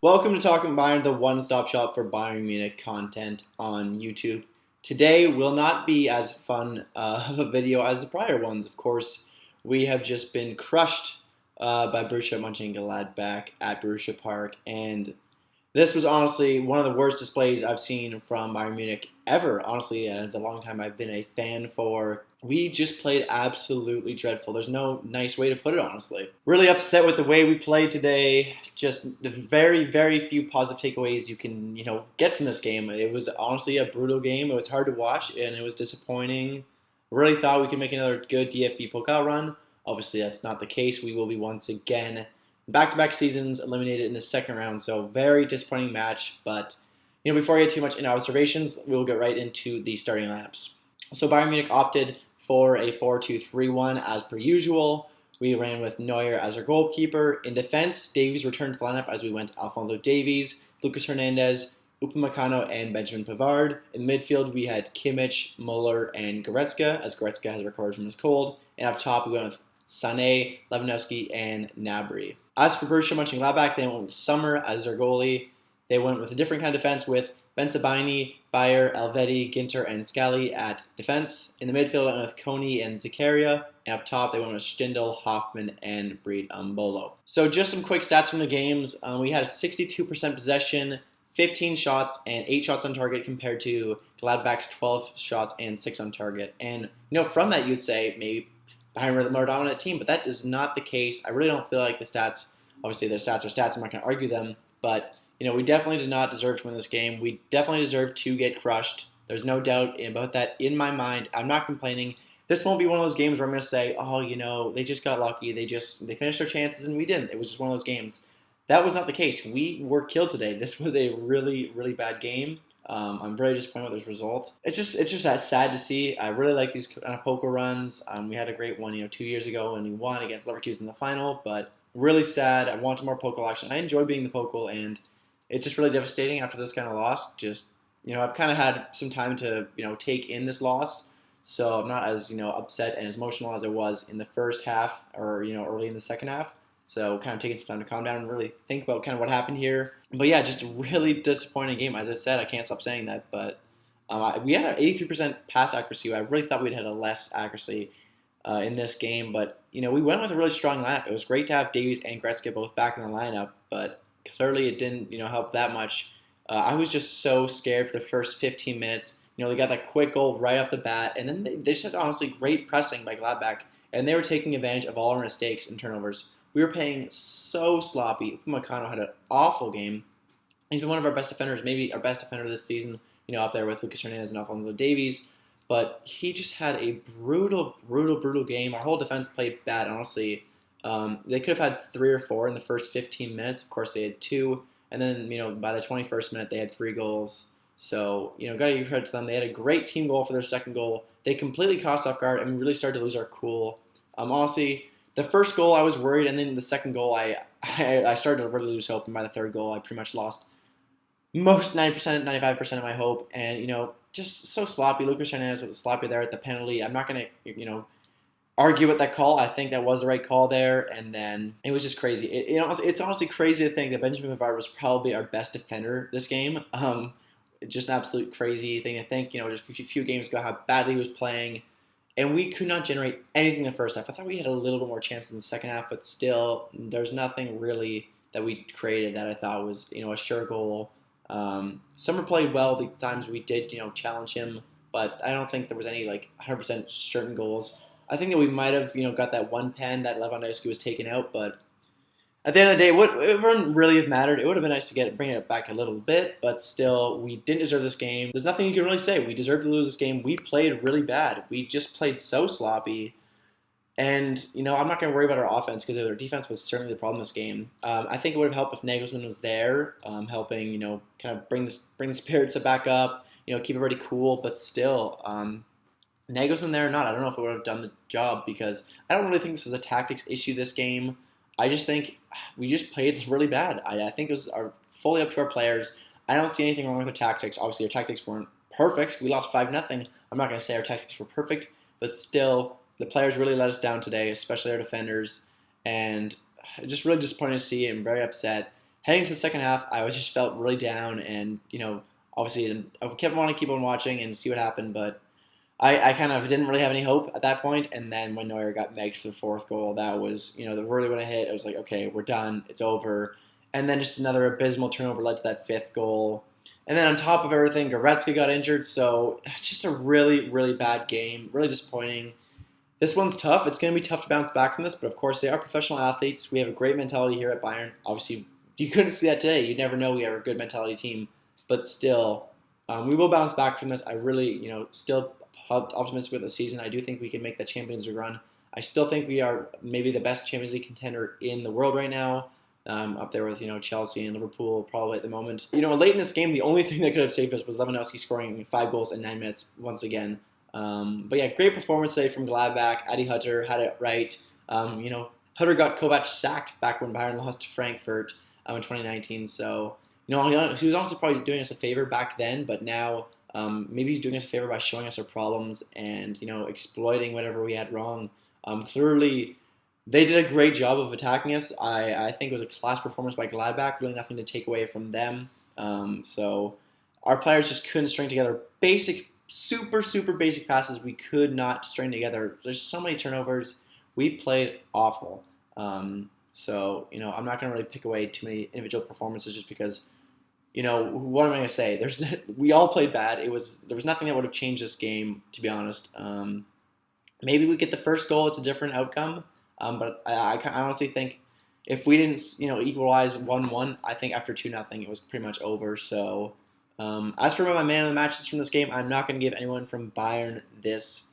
Welcome to Talking Bayern, the one-stop shop for Bayern Munich content on YouTube. Today will not be as fun of a video as the prior ones. Of course, we have just been crushed by Borussia Mönchengladbach at Borussia Park, and this was honestly one of the worst displays I've seen from Bayern Munich ever, honestly, and the long time I've been a fan for. We just played absolutely dreadful. There's no nice way to put it, honestly. Really upset with the way we played today. Just the very, very few positive takeaways you can, get from this game. It was honestly a brutal game. It was hard to watch, and it was disappointing. Really thought we could make another good DFB Pokal run. Obviously, that's not the case. We will be once again back-to-back seasons eliminated in the second round. So very disappointing match. But before I get too much into observations, we'll get right into the starting lineups. So Bayern Munich opted for a 4-2-3-1 as per usual. We ran with Neuer as our goalkeeper. In defense, Davies returned to the lineup as we went Alphonso Davies, Lucas Hernandez, Upamecano, and Benjamin Pavard. In midfield, we had Kimmich, Muller, and Goretzka, as Goretzka has recovered from his cold. And up top, we went with Sané, Lewandowski, and Gnabry. As for Borussia Mönchengladbach, they went with Sommer as their goalie. They went with a different kind of defense with Bensebaini, Bayer, Elvedi, Ginter, and Scally at defense. In the midfield, they went with Koni and Zakaria. And up top, they went with Stindl, Hoffman, and Breed Mbolo. So just some quick stats from the games. We had a 62% possession, 15 shots, and 8 shots on target compared to Gladbach's 12 shots and 6 on target. And, from that, you'd say maybe Bayern were the more dominant team, but that is not the case. I really don't feel like the stats, obviously the stats are stats, I'm not going to argue them, but we definitely did not deserve to win this game. We definitely deserved to get crushed. There's no doubt about that in my mind. I'm not complaining. This won't be one of those games where I'm going to say, they just got lucky. They finished their chances and we didn't. It was just one of those games. That was not the case. We were killed today. This was a really, really bad game. I'm very disappointed with this result. It's just sad to see. I really like these kind of poker runs. We had a great one, 2 years ago when we won against Leverkusen in the final, but really sad. I wanted more Pokal action. I enjoy being the Pokal, and it's just really devastating after this kind of loss. Just, I've kind of had some time to, take in this loss. So I'm not as, upset and as emotional as I was in the first half or, early in the second half. So kind of taking some time to calm down and really think about kind of what happened here. But yeah, just a really disappointing game. As I said, I can't stop saying that. But we had an 83% pass accuracy. I really thought we'd had a less accuracy in this game. But, we went with a really strong lineup. It was great to have Davies and Goretzka both back in the lineup. But clearly it didn't, help that much. I was just so scared for the first 15 minutes. They got that quick goal right off the bat. And then they just had honestly great pressing by Gladbach. And they were taking advantage of all our mistakes and turnovers. We were playing so sloppy. Upamecano had an awful game. He's been one of our best defenders, maybe our best defender this season, up there with Lucas Hernandez and Alphonso Davies. But he just had a brutal, brutal, brutal game. Our whole defense played bad, honestly. They could have had 3 or 4 in the first 15 minutes. Of course, they had 2. And then, by the 21st minute, they had 3 goals. So, got to give credit to them. They had a great team goal for their second goal. They completely caught us off guard, and we really started to lose our cool. Honestly, the first goal I was worried, and then the second goal I started to really lose hope. And by the third goal, I pretty much lost most 90%, 95% of my hope. And, just so sloppy. Lucas Hernandez was sloppy there at the penalty. I'm not going to, argue with that call. I think that was the right call there, and then it was just crazy. It's honestly crazy to think that Benjamin Pavard was probably our best defender this game. Just an absolute crazy thing to think. Just a few games ago, how badly he was playing, and we could not generate anything in the first half. I thought we had a little bit more chances in the second half, but still, there's nothing really that we created that I thought was, a sure goal. Sommer played well the times we did, challenge him, but I don't think there was any 100% certain goals. I think that we might have, got that one pen that Lewandowski was taken out, but at the end of the day, it wouldn't really have mattered. It would have been nice to bring it back a little bit, but still, we didn't deserve this game. There's nothing you can really say. We deserved to lose this game. We played really bad. We just played so sloppy, and I'm not going to worry about our offense because our defense was certainly the problem this game. I think it would have helped if Nagelsmann was there, helping, kind of bring the spirits back up, keep everybody cool, but still. Nagelsmann there or not, I don't know if it would have done the job because I don't really think this is a tactics issue this game. I just think we just played really bad. I think it was fully up to our players. I don't see anything wrong with our tactics. Obviously, our tactics weren't perfect. We lost 5-0. I'm not going to say our tactics were perfect, but still, the players really let us down today, especially our defenders. And just really disappointed to see. I'm very upset. heading to the second half, I was just felt really down, and obviously I kept wanting to keep on watching and see what happened, but I kind of didn't really have any hope at that point. And then when Neuer got megged for the fourth goal, that was the really when it hit, I was like, okay, we're done, it's over. And then just another abysmal turnover led to that fifth goal. And then on top of everything, Goretzka got injured, so just a really, really bad game, really disappointing. This one's tough. It's going to be tough to bounce back from this, but of course they are professional athletes. We have a great mentality here at Bayern. Obviously, you couldn't see that today. You'd never know we are a good mentality team, but still, we will bounce back from this. I really, still optimistic with the season. I do think we can make the Champions League run. I still think we are maybe the best Champions League contender in the world right now, up there with Chelsea and Liverpool probably at the moment. Late in this game, the only thing that could have saved us was Lewandowski scoring 5 goals in 9 minutes once again. But yeah, great performance today from Gladbach. Adi Hutter had it right. Hutter got Kovac sacked back when Bayern lost to Frankfurt in 2019. So he was honestly probably doing us a favor back then, but now maybe he's doing us a favor by showing us our problems and exploiting whatever we had wrong. Clearly, they did a great job of attacking us. I think it was a class performance by Gladbach. Really nothing to take away from them. So our players just couldn't string together basic, super basic passes. We could not string together. There's so many turnovers. We played awful. So I'm not going to really pick away too many individual performances just because. What am I going to say? We all played bad. There was nothing that would have changed this game, to be honest. Maybe we get the first goal, it's a different outcome. But I honestly think if we didn't, equalize 1-1, I think after 2-0, it was pretty much over. So as for my man of the matches from this game, I'm not going to give anyone from Bayern this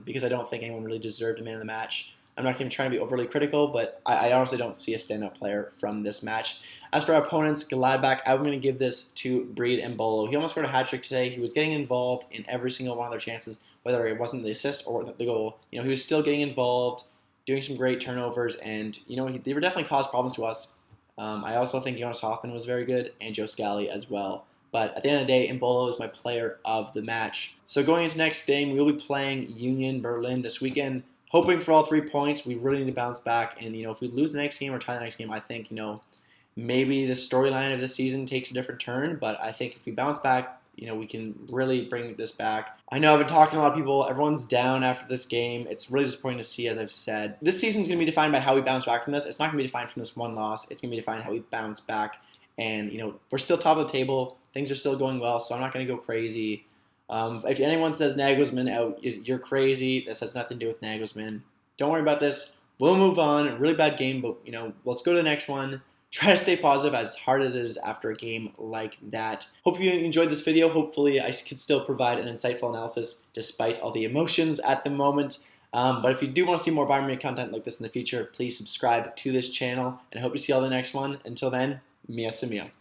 because I don't think anyone really deserved a man of the match. I'm not going to try to be overly critical, but I honestly don't see a standout player from this match. As for our opponents, Gladbach, I'm going to give this to Breed and Bolo. He almost scored a hat-trick today. He was getting involved in every single one of their chances, whether it wasn't the assist or the goal. He was still getting involved, doing some great turnovers, and they were definitely caused problems to us. I also think Jonas Hoffman was very good, and Joe Scally as well. But at the end of the day, Mbolo is my player of the match. So going into next game, we'll be playing Union Berlin this weekend. Hoping for all 3 points. We really need to bounce back. And, if we lose the next game or tie the next game, I think, maybe the storyline of this season takes a different turn. But I think if we bounce back, we can really bring this back. I know I've been talking to a lot of people. Everyone's down after this game. It's really disappointing to see, as I've said. This season's going to be defined by how we bounce back from this. It's not going to be defined from this one loss. It's going to be defined how we bounce back. And, we're still top of the table. Things are still going well, so I'm not going to go crazy. If anyone says Nagelsmann out, you're crazy. This has nothing to do with Nagelsmann. Don't worry about this. We'll move on. A really bad game, but let's go to the next one. Try to stay positive as hard as it is after a game like that. Hope you enjoyed this video. Hopefully I could still provide an insightful analysis despite all the emotions at the moment. But if you do want to see more Bayern Munich content like this in the future, please subscribe to this channel, and I hope to see you all in the next one. Until then, mia se mia.